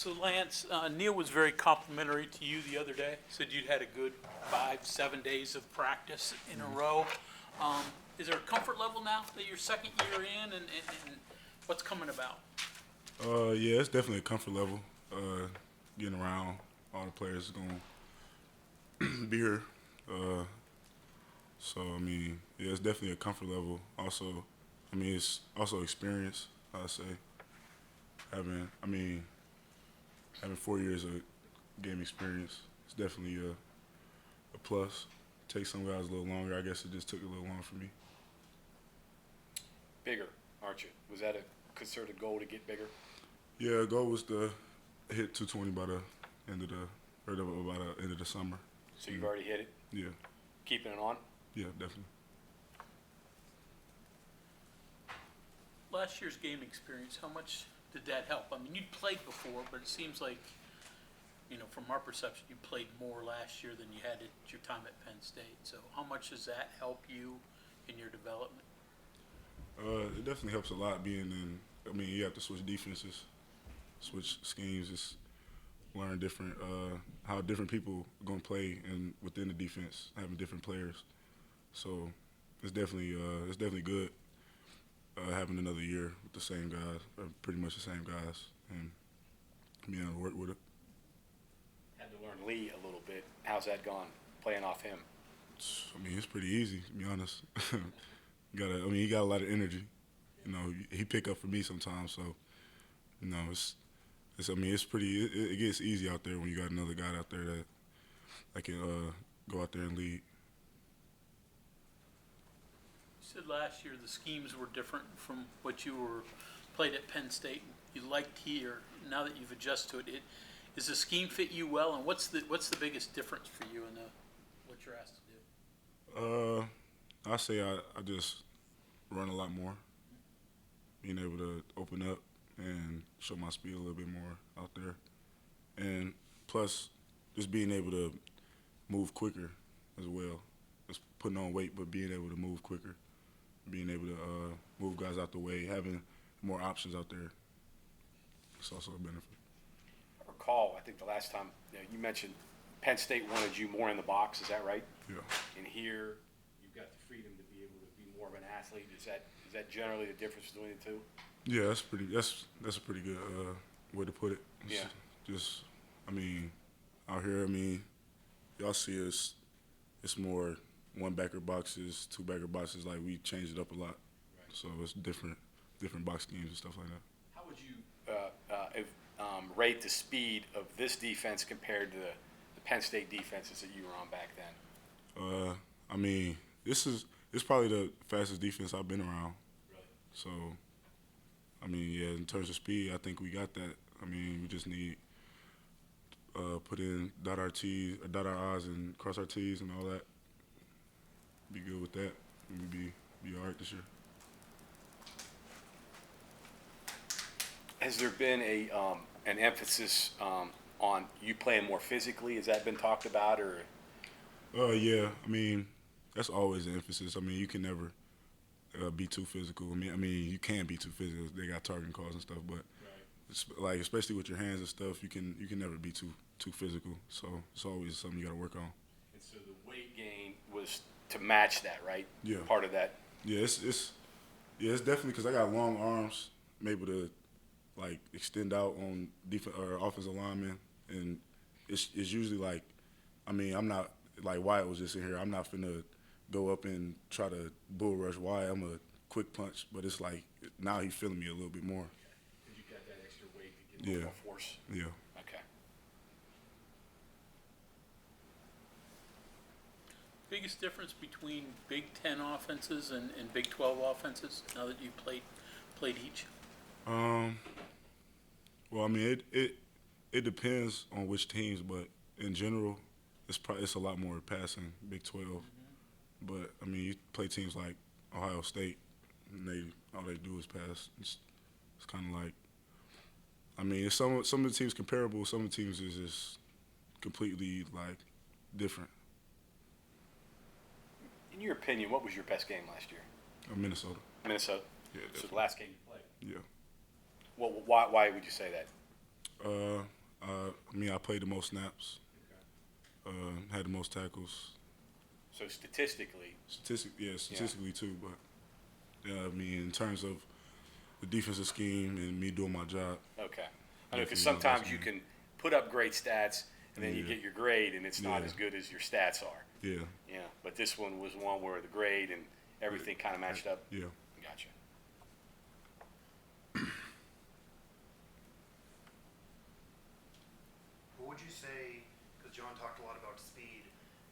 So Lance, Neil was very complimentary to you the other day. Said you'd had a good 5-7 days of practice in a row. Is there a comfort level now that you're second year in, and what's coming about? Yeah, it's definitely a comfort level. Getting around all the players is gonna be here. So I mean, yeah, it's definitely a comfort level. Also, I mean, it's also experience. I say having 4 years of game experience is definitely a plus. Takes some guys a little longer. I guess it just took a little longer for me. Bigger, aren't you? Was that a concerted goal to get bigger? Yeah, goal was to hit 220 by the end of the summer. So you've already hit it? Yeah. Keeping it on? Yeah, definitely. Last year's game experience, how much did that help? I mean, you'd played before, but it seems like, from our perception, you played more last year than you had at your time at Penn State. So how much does that help you in your development? It definitely helps a lot being in. I mean, you have to switch defenses, switch schemes, just learn different how different people are going to play and within the defense, having different players. So it's definitely good having another year with the same guys, pretty much the same guys, and being able to work with it. Had to learn Lee a little bit. How's that gone, playing off him? I mean, it's pretty easy, to be honest. He got a lot of energy. He pick up for me sometimes, so it gets easy out there when you got another guy out there that can go out there and lead. You said last year the schemes were different from what you were played at Penn State. You liked here. Now that you've adjusted to it, does the scheme fit you well? And what's the biggest difference for you in what you're asked to do? I say I just run a lot more, being able to open up and show my speed a little bit more out there, and plus just being able to move quicker as well. Just putting on weight, but being able to move quicker, being able to move guys out the way, having more options out there. It's also a benefit. I recall, I think the last time you mentioned Penn State wanted you more in the box. Is that right? Yeah. And here, you've got the freedom to be able to be more of an athlete. Is that generally the difference between the two? Yeah, that's a pretty good way to put it. It's out here, y'all see us, it's more one backer boxes, two backer boxes. Like, we changed it up a lot. Right. So it's different box schemes and stuff like that. How would you rate the speed of this defense compared to the Penn State defenses that you were on back then? It's probably the fastest defense I've been around. Really? So, in terms of speed, I think we got that. We just need put in dot our I's and cross our T's and all that. Be good with that, and be all right this year. Has there been an emphasis on you playing more physically? Has that been talked about, or? Yeah. That's always the emphasis. You can never be too physical. You can be too physical. They got targeting calls and stuff, but right. Especially with your hands and stuff, you can never be too physical. So it's always something you got to work on. And so the weight gain was to match that, right? Yeah. Part of that. Yeah, it's definitely because I got long arms. I'm able to extend out on defense or offensive linemen, and it's usually I'm not like Wyatt was just in here. I'm not finna go up and try to bull rush Wyatt. I'm a quick punch, but it's now he's feeling me a little bit more. Because you got that extra weight to get more force. Yeah. Okay. Biggest difference between Big Ten offenses and Big 12 offenses now that you've played each? Well, it depends on which teams, but in general, it's a lot more passing, Big 12. Mm-hmm. But you play teams like Ohio State, and all they do is pass. It's kind of like, some of the teams comparable, some of the teams is just completely different. In your opinion, what was your best game last year? Minnesota. Minnesota. Yeah. So the last game you played. Yeah. Well, why would you say that? I played the most snaps, had the most tackles. So statistically, Statistically too, but yeah, I mean, in terms of the defensive scheme and me doing my job. okay. I know, because Definitely my sometimes best you man. can put up great stats, and then you Yeah. get your grade, and it's not Yeah. as good as your stats are. Yeah, Yeah, but this one was one where the grade and everything kind of matched up. yeah. Gotcha. What would you say, because John talked a lot about speed,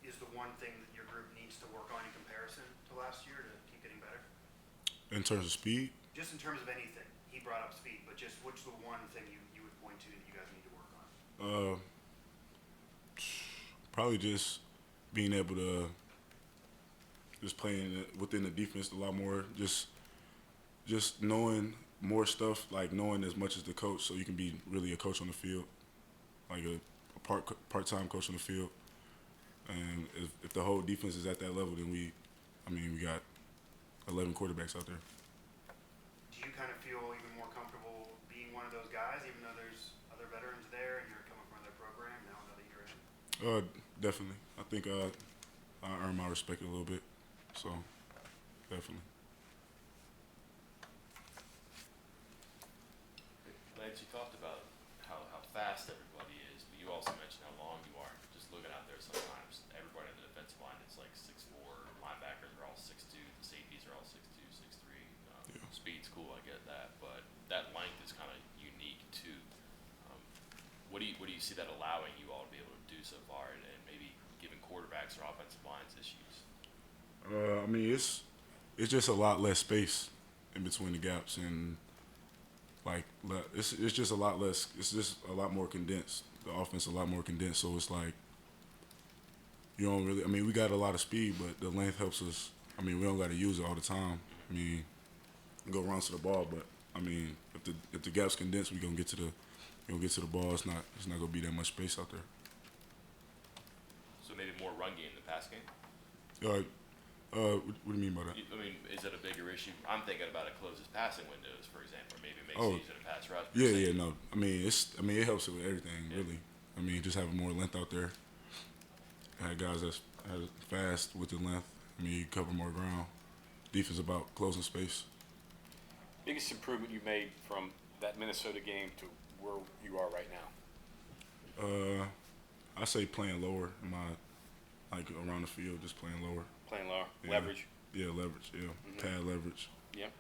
is the one thing that your group needs to work on in comparison to last year to keep getting better? In terms of speed, Just in terms of anything. He brought up speed, but just what's the one thing you would point to that you guys need to work on? probably just being able to just playing within the defense a lot more. Just knowing more stuff, like knowing as much as the coach, so you can be really a coach on the field, like a part-time coach on the field. And if the whole defense is at that level, then we got 11 quarterbacks out there. Do you kind of feel even more comfortable being one of those guys, even though there's other veterans there and you're coming from another program now another year in? Definitely. I think I earned my respect a little bit, so definitely. Lance, you talked about how fast everybody is, but you also mentioned how long you are. Just looking out there sometimes, everybody on the defensive line is like 6'4", linebackers are all 6'2", the safeties are all 6'2", 6'3". Yeah. Speed's cool, I get that, but that length is kind of unique too. What do you see that allowing you all to be able to do so far, and maybe giving quarterbacks or offensive lines issues? It's just a lot less space in between the gaps, and like it's just a lot less. It's just a lot more condensed. The offense a lot more condensed, so it's like you don't really. We got a lot of speed, but the length helps us. We don't got to use it all the time. Go runs to the ball, but if the gap's condensed, we gonna get to the ball. It's not gonna be that much space out there. So maybe more run game than pass game? What do you mean by that? Is it a bigger issue? I'm thinking about it closes passing windows, for example, or maybe it makes Oh. it easier to pass rush. Yeah, no. It helps it with everything, really. Just having more length out there. Had guys that's fast with the length. You cover more ground. Defense about closing space. Biggest improvement you made from that Minnesota game to where you are right now? I say playing lower around the field, just playing lower. Playing lower, Yeah. leverage. Yeah, leverage. Yeah, pad leverage. Yep.